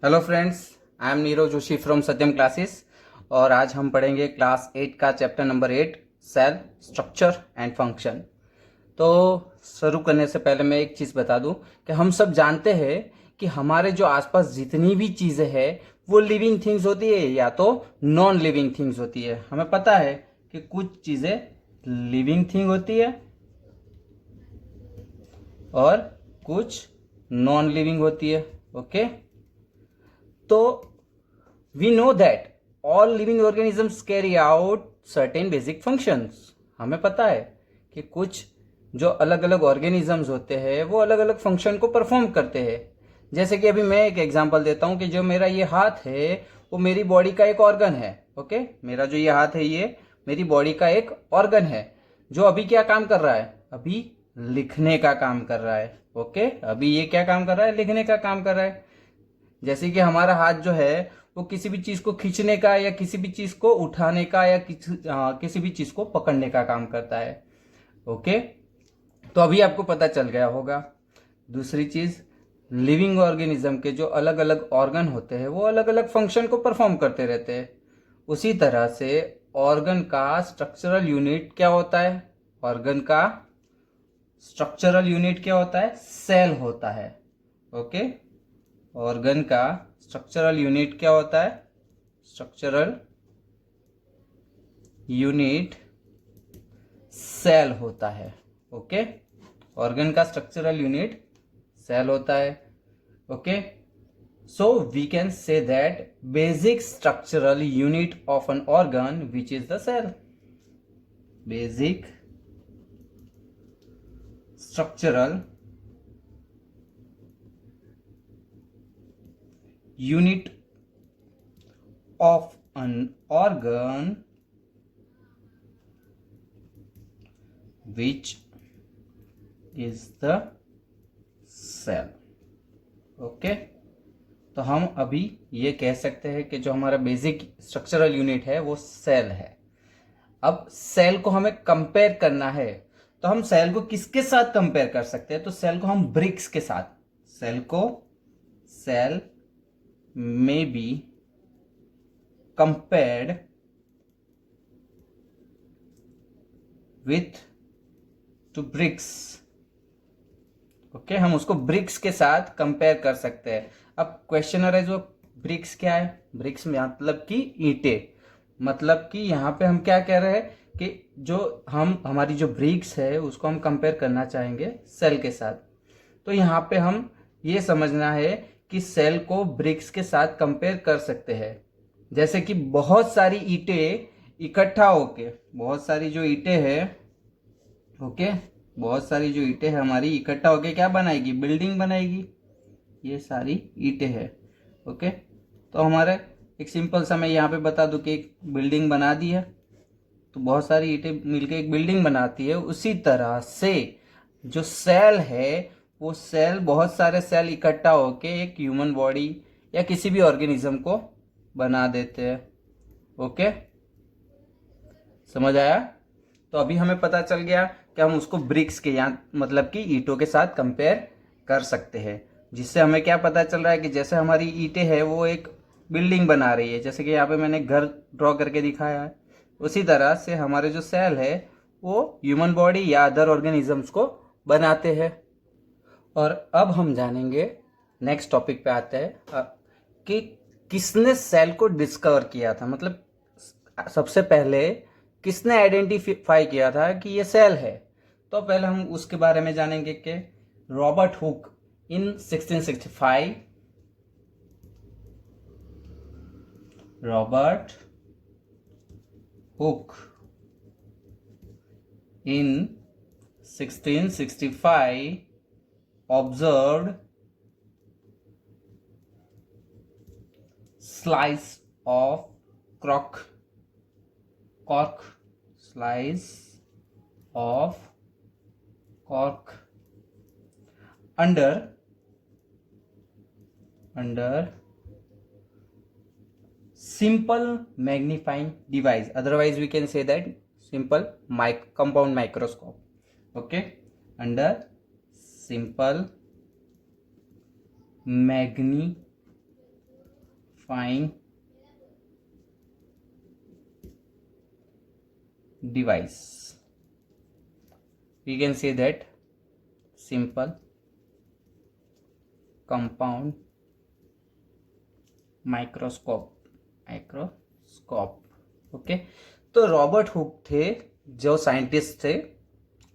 Hello friends, I am Neeraj Joshi from Satyam classes. और आज हम पढ़ेंगे क्लास 8 का chapter number 8, cell structure and function. तो शुरू करने से पहले मैं एक चीज़ बता दूं कि हम सब जानते हैं कि हमारे जो आसपास जितनी भी चीज़ें हैं वो लिविंग थिंग्स होती है या तो नॉन लिविंग थिंग्स होती है। हमें पता है कि कुछ चीज़ें लिविंग थिंग होती है और कुछ नॉन लिविंग होती है। ओके, तो we know that all living organisms carry out certain basic functions। हमें पता है कि कुछ जो अलग अलग ऑर्गेनिजम्स होते हैं वो अलग अलग फंक्शन को परफॉर्म करते हैं। जैसे कि अभी मैं एक एग्जांपल देता हूँ कि जो मेरा ये हाथ है वो मेरी बॉडी का एक ऑर्गन है। ओके, मेरा जो ये हाथ है ये मेरी बॉडी का एक ऑर्गन है जो अभी क्या काम कर रहा है, अभी लिखने का काम कर रहा है। ओके, अभी ये क्या काम कर रहा है, लिखने का काम कर रहा है। जैसे कि हमारा हाथ जो है वो किसी भी चीज को खींचने का या किसी भी चीज को उठाने का या किसी भी चीज को पकड़ने का काम करता है। ओके, तो अभी आपको पता चल गया होगा। दूसरी चीज, लिविंग ऑर्गेनिज्म के जो अलग अलग ऑर्गन होते हैं वो अलग अलग फंक्शन को परफॉर्म करते रहते हैं। उसी तरह से ऑर्गन का स्ट्रक्चरल यूनिट क्या होता है, ऑर्गन का स्ट्रक्चरल यूनिट क्या होता है, सेल होता है। ओके, ऑर्गन का स्ट्रक्चरल यूनिट क्या होता है, स्ट्रक्चरल यूनिट सेल होता है। ओके, ऑर्गन का स्ट्रक्चरल यूनिट सेल होता है। Okay, so we can say that basic structural unit of an organ which is the cell. Basic structural unit of an organ which is the cell। Okay, तो हम अभी ये कह सकते हैं कि जो हमारा बेसिक स्ट्रक्चरल यूनिट है वो सेल है। अब सेल को हमें कंपेयर करना है, तो हम सेल को किसके साथ कंपेयर कर सकते हैं, तो सेल को हम ब्रिक्स के साथ, सेल में be compared with to bricks. Okay, हम उसको ब्रिक्स के साथ कंपेयर कर सकते हैं। अब क्वेश्चन अराइज हुआ, ब्रिक्स क्या है, ब्रिक्स मतलब कि ईंटे। मतलब कि यहाँ पे हम क्या कह रहे हैं कि जो हमारी जो ब्रिक्स है उसको हम कंपेयर करना चाहेंगे सेल के साथ। तो यहाँ पे हम ये समझना है कि सेल को ब्रिक्स के साथ कंपेयर कर सकते हैं। जैसे कि बहुत सारी ईंटे इकट्ठा होके, बहुत सारी जो ईंटे है, ओके, बहुत सारी जो ईंटें है हमारी इकट्ठा होके क्या बनाएगी, बिल्डिंग बनाएगी। ये सारी ईंटें है। ओके, तो हमारे एक सिंपल सा मैं यहाँ पे बता दूं कि एक बिल्डिंग बना दी है, तो बहुत सारी ईंटें मिलकर एक बिल्डिंग बनाती है। उसी तरह से जो सेल है वो सेल, बहुत सारे सेल इकट्ठा होके एक ह्यूमन बॉडी या किसी भी ऑर्गेनिज्म को बना देते हैं। ओके, समझ आया। तो अभी हमें पता चल गया कि हम उसको ब्रिक्स के यहाँ मतलब कि ईंटों के साथ कंपेयर कर सकते हैं। जिससे हमें क्या पता चल रहा है कि जैसे हमारी ईंटें है वो एक बिल्डिंग बना रही है, जैसे कि यहाँ पे मैंने घर ड्रॉ करके दिखाया है, उसी तरह से हमारे जो सेल है वो ह्यूमन बॉडी या अदर ऑर्गेनिजम्स को बनाते हैं। और अब हम जानेंगे, नेक्स्ट टॉपिक पे आते हैं कि किसने सेल को डिस्कवर किया था। मतलब सबसे पहले किसने आइडेंटिफाई किया था कि ये सेल है। तो पहले हम उसके बारे में जानेंगे कि Robert Hooke in 1665, Robert Hooke in 1665 observed slice of cork slice of cork under simple magnifying device, otherwise we can say that simple compound microscope। okay, under simple magnifying magnifying device. We can say that simple compound microscope okay. तो Robert Hooke थे जो scientist थे,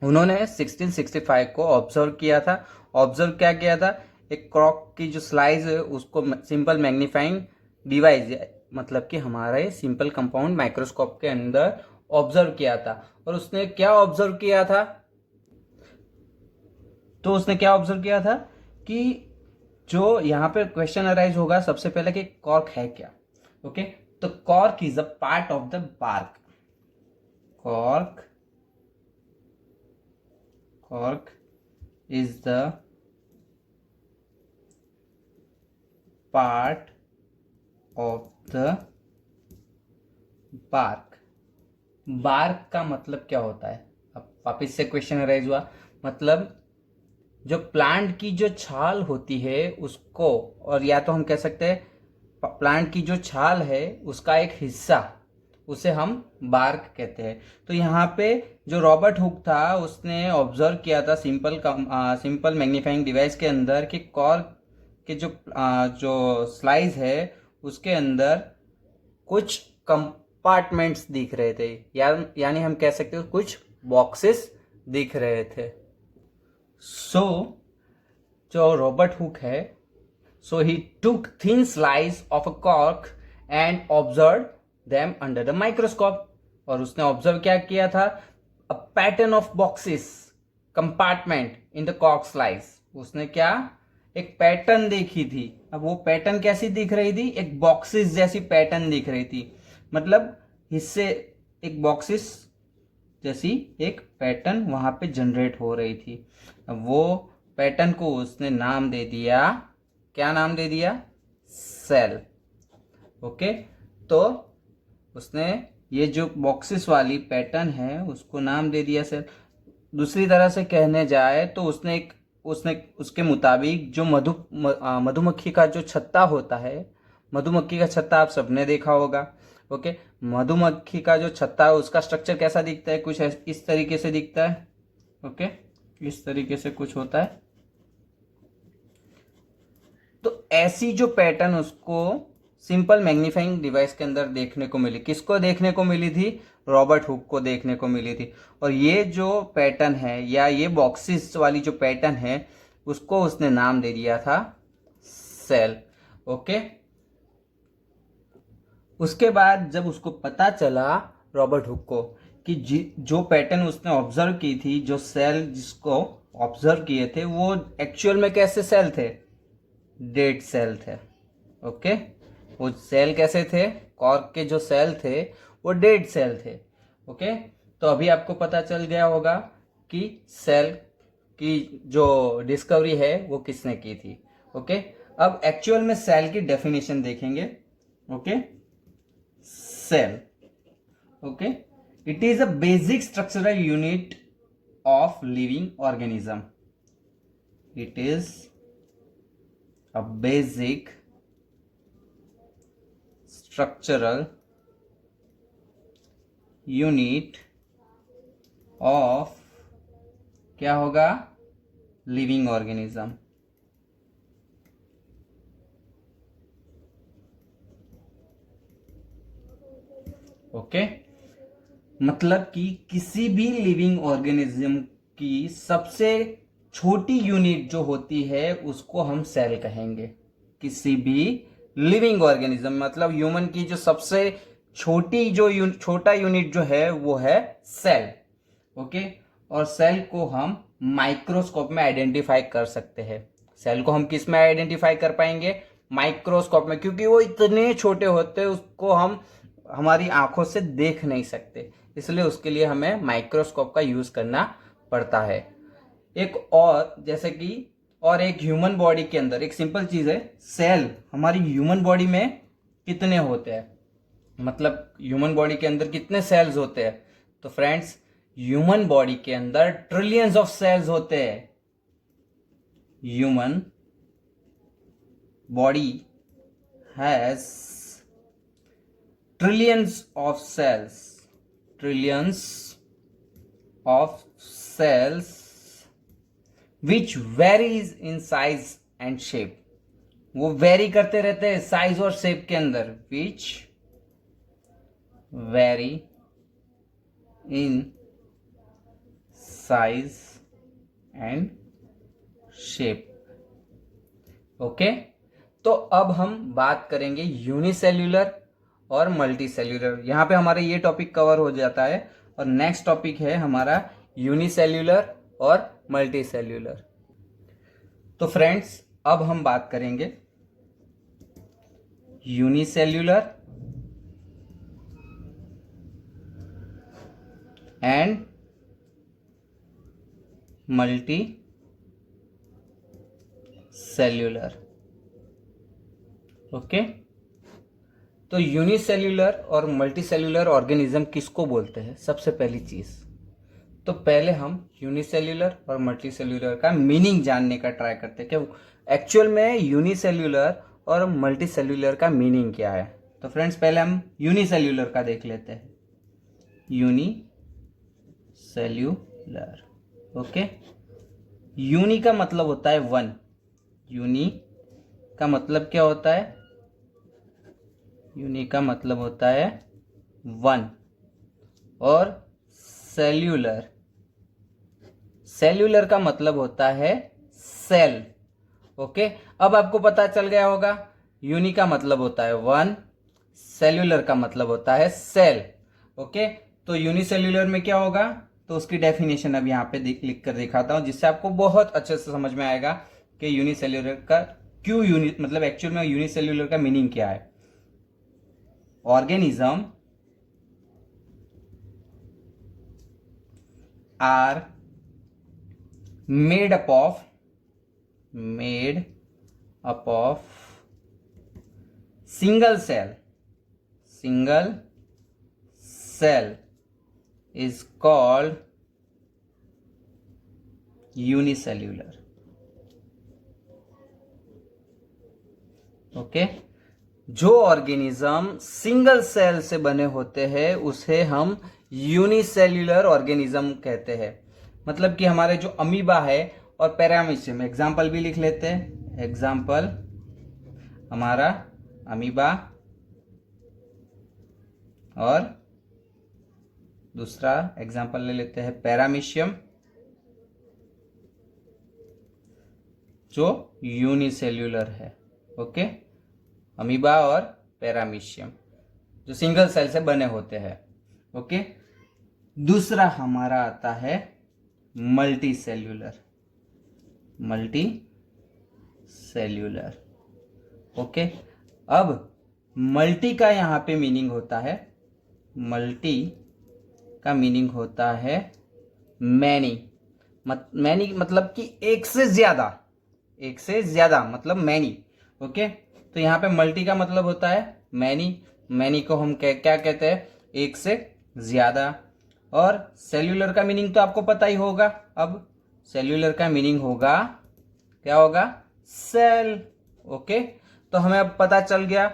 उन्होंने 1665 को observe किया था। Observe क्या किया था, एक कॉर्क की जो स्लाइस है उसको सिंपल मैग्नीफाइंग डिवाइस मतलब कि हमारे सिंपल कंपाउंड माइक्रोस्कोप के अंदर ऑब्जर्व किया था। और उसने क्या ऑब्जर्व किया था, तो उसने क्या ऑब्जर्व किया था कि जो यहाँ पे क्वेश्चन अराइज होगा सबसे पहले कि कॉर्क है क्या। ओके, तो cork is a part of the bark. Cork is the part of the bark. Bark का मतलब क्या होता है, अब वापिस से क्वेश्चन अराइज हुआ, मतलब जो प्लांट की जो छाल होती है उसको, और या तो हम कह सकते हैं प्लांट की जो छाल है उसका एक हिस्सा, उसे हम बार्क कहते हैं। तो यहाँ पे जो रॉबर्ट हुक था उसने ऑब्जर्व किया था सिंपल मैग्नीफाइंग डिवाइस के अंदर कि कॉर्क के जो स्लाइस है उसके अंदर कुछ कंपार्टमेंट्स दिख रहे थे, यानी हम कह सकते हैं कुछ बॉक्सेस दिख रहे थे। सो जो रॉबर्ट हुक है, so he took thin slice of a cork and observe them under the microscope. और उसने ऑब्जर्व क्या किया था, a pattern of boxes compartment in the cork slice. उसने क्या, एक पैटर्न देखी थी। अब वो पैटर्न कैसी दिख रही थी, एक बॉक्सेस जैसी पैटर्न दिख रही थी, मतलब हिस्से, एक बॉक्सेस जैसी एक पैटर्न वहां पे जनरेट हो रही थी। अब वो पैटर्न को उसने नाम दे दिया, क्या नाम दे दिया, सेल। ओके, तो उसने ये जो बॉक्सेस वाली पैटर्न है उसको नाम दे दिया सेल। दूसरी तरह से कहने जाए तो उसने उसके मुताबिक जो मधुमक्खी का जो छत्ता होता है, मधुमक्खी का छत्ता आप सबने देखा होगा। ओके, मधुमक्खी का जो छत्ता है उसका स्ट्रक्चर कैसा दिखता है, कुछ इस तरीके से दिखता है। ओके, इस तरीके से कुछ होता है। तो ऐसी जो पैटर्न उसको सिंपल मैग्नीफाइंग डिवाइस के अंदर देखने को मिली। किसको देखने को मिली थी, रॉबर्ट हुक को देखने को मिली थी। और ये जो पैटर्न है या ये बॉक्सेस वाली जो पैटर्न है उसको उसने नाम दे दिया था सेल। ओके, उसके बाद जब उसको पता चला रॉबर्ट हुक को कि जो पैटर्न उसने ऑब्जर्व की थी, जो सेल जिसको ऑब्जर्व किए थे वो एक्चुअल में कैसे सेल थे, डेड सेल थे। ओके, वो सेल कैसे थे, कॉर्क के जो सेल थे वो डेड सेल थे। ओके, तो अभी आपको पता चल गया होगा कि सेल की जो डिस्कवरी है वो किसने की थी। ओके, अब एक्चुअल में सेल की डेफिनेशन देखेंगे। Okay, cell, okay, it is a basic structural unit of living organism. It is a basic structural unit of, क्या होगा, लिविंग ऑर्गेनिज्म। ओके, मतलब कि किसी भी लिविंग ऑर्गेनिज्म की सबसे छोटी यूनिट जो होती है उसको हम सेल कहेंगे। किसी भी लिविंग ऑर्गेनिज्म मतलब ह्यूमन की जो सबसे छोटी जो छोटा यूनिट जो है वो है सेल। ओके, और सेल को हम माइक्रोस्कोप में आइडेंटिफाई कर सकते हैं। सेल को हम किस में आइडेंटिफाई कर पाएंगे, माइक्रोस्कोप में, क्योंकि वो इतने छोटे होते हैं उसको हम हमारी आंखों से देख नहीं सकते, इसलिए उसके लिए हमें माइक्रोस्कोप का यूज करना पड़ता है। एक और जैसे कि और एक ह्यूमन बॉडी के अंदर एक सिंपल चीज है, सेल हमारी ह्यूमन बॉडी में कितने होते हैं, मतलब ह्यूमन बॉडी के अंदर कितने सेल्स होते हैं। तो फ्रेंड्स, ह्यूमन बॉडी के अंदर ट्रिलियंस ऑफ सेल्स होते हैं। Human body has trillions of cells, trillions of cells which varies in size and shape. वो वेरी करते रहते हैं साइज और शेप के अंदर, which very in size and shape. Okay, तो अब हम बात करेंगे यूनिसेल्यूलर और मल्टी सेल्यूलर. यहां पे हमारा ये टॉपिक कवर हो जाता है और नेक्स्ट टॉपिक है हमारा यूनिसेल्यूलर और मल्टी सेल्यूलर. तो फ्रेंड्स, अब हम बात करेंगे unicellular and multi cellular. Okay, तो यूनिसेल्यूलर और मल्टी सेल्यूलर ऑर्गेनिज्म किसको बोलते हैं? सबसे पहली चीज तो पहले हम यूनिसेल्यूलर और मल्टी सेल्यूलर का मीनिंग जानने का ट्राई करते हैं कि एक्चुअल में यूनिसेल्यूलर और मल्टी सेल्यूलर का मीनिंग क्या है. तो फ्रेंड्स, पहले हम यूनिसेल्यूलर का देख लेते हैं. यूनिसेल्यूलर. ओके, यूनि का मतलब होता है वन. यूनि का मतलब क्या होता है? यूनि का मतलब होता है वन. और सेल्यूलर, सेल्यूलर का मतलब होता है सेल. ओके, अब आपको पता चल गया होगा, यूनि का मतलब होता है वन, सेल्यूलर का मतलब होता है सेल. ओके, तो यूनिसेल्यूलर में क्या होगा, तो उसकी डेफिनेशन अब यहाँ पे लिख कर दिखाता हूं, जिससे आपको बहुत अच्छे से समझ में आएगा कि यूनिसेल्यूलर का क्यों मतलब एक्चुअल में यूनिसेल्यूलर का मीनिंग क्या है. Organism are made up of single cell is called unicellular. Okay, जो ऑर्गेनिज्म सिंगल सेल से बने होते हैं उसे हम यूनिसेल्यूलर ऑर्गेनिज्म कहते हैं. मतलब कि हमारे जो अमीबा है और पैरामीशियम, एग्जाम्पल भी लिख लेते हैं. एग्जाम्पल हमारा अमीबा और दूसरा एग्जाम्पल ले लेते हैं पैरामीशियम, जो यूनिसेल्यूलर है. ओके, अमीबा और पैरामीशियम जो सिंगल सेल से बने होते हैं. ओके, दूसरा हमारा आता है multi cellular. Multi cellular. Okay, अब मल्टी का यहां पे मीनिंग होता है, मल्टी का मीनिंग होता है मैनी. मैनी मतलब कि एक से ज्यादा मतलब मैनी. ओके, तो यहां पे मल्टी का मतलब होता है मैनी. मैनी को हम क्या कहते हैं? एक से ज्यादा. और सेल्यूलर का मीनिंग तो आपको पता ही होगा. अब सेल्यूलर का मीनिंग होगा, क्या होगा? सेल. ओके, तो हमें अब पता चल गया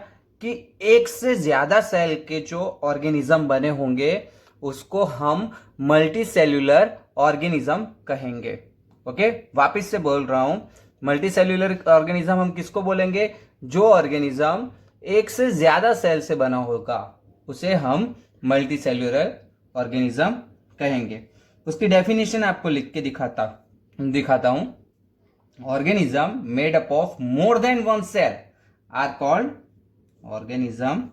कि एक से ज्यादा सेल के जो ऑर्गेनिज्म बने होंगे उसको हम मल्टी सेल्यूलर ऑर्गेनिज्म कहेंगे. ओके, वापिस से बोल रहा हूं, मल्टी सेल्यूलर ऑर्गेनिज्म हम किसको बोलेंगे? जो ऑर्गेनिज्म एक से ज्यादा सेल से बना होगा उसे हम मल्टी सेल्यूलर ऑर्गेनिज्म कहेंगे. उसकी डेफिनेशन आपको लिख के दिखाता हूं. Organism made up of more than one cell are called organism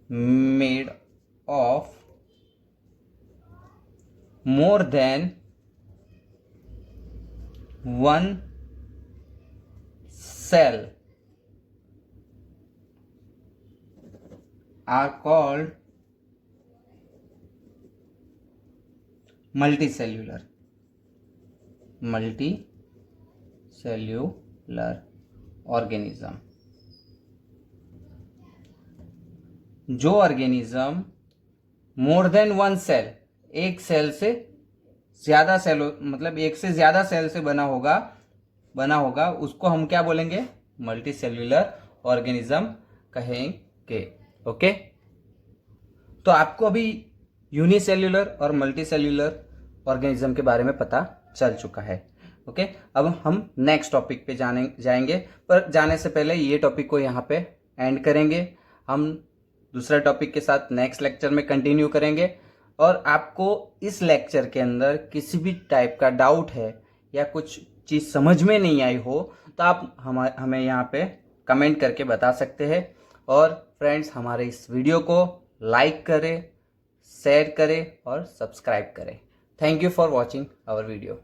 made of more than one cell are called multicellular organism. जो organism more than one cell, एक सेल से ज़्यादा सेल, मतलब एक से ज़्यादा सेल से बना होगा उसको हम क्या बोलेंगे? मल्टी सेल्यूलर ऑर्गेनिज्म कहेंगे। ओके, तो आपको अभी यूनिसेल्यूलर और मल्टी सेल्यूलर ऑर्गेनिज्म के बारे में पता चल चुका है। ओके, अब हम नेक्स्ट टॉपिक पे जाएंगे, पर जाने से पहले ये टॉपिक को यहाँ पे एंड करेंगे। हम दूसरा टॉपिक के साथ नेक्स्ट लेक्चर में कंटिन्यू करेंगे। और आपको इस लेक्चर के अंदर किसी भी टाइप का डाउट है या कुछ चीज़ समझ में नहीं आई हो तो आप हमें यहाँ पे कमेंट करके बता सकते हैं। और फ्रेंड्स, हमारे इस वीडियो को लाइक करें, शेयर करें और सब्सक्राइब करें। Thank you for watching our video.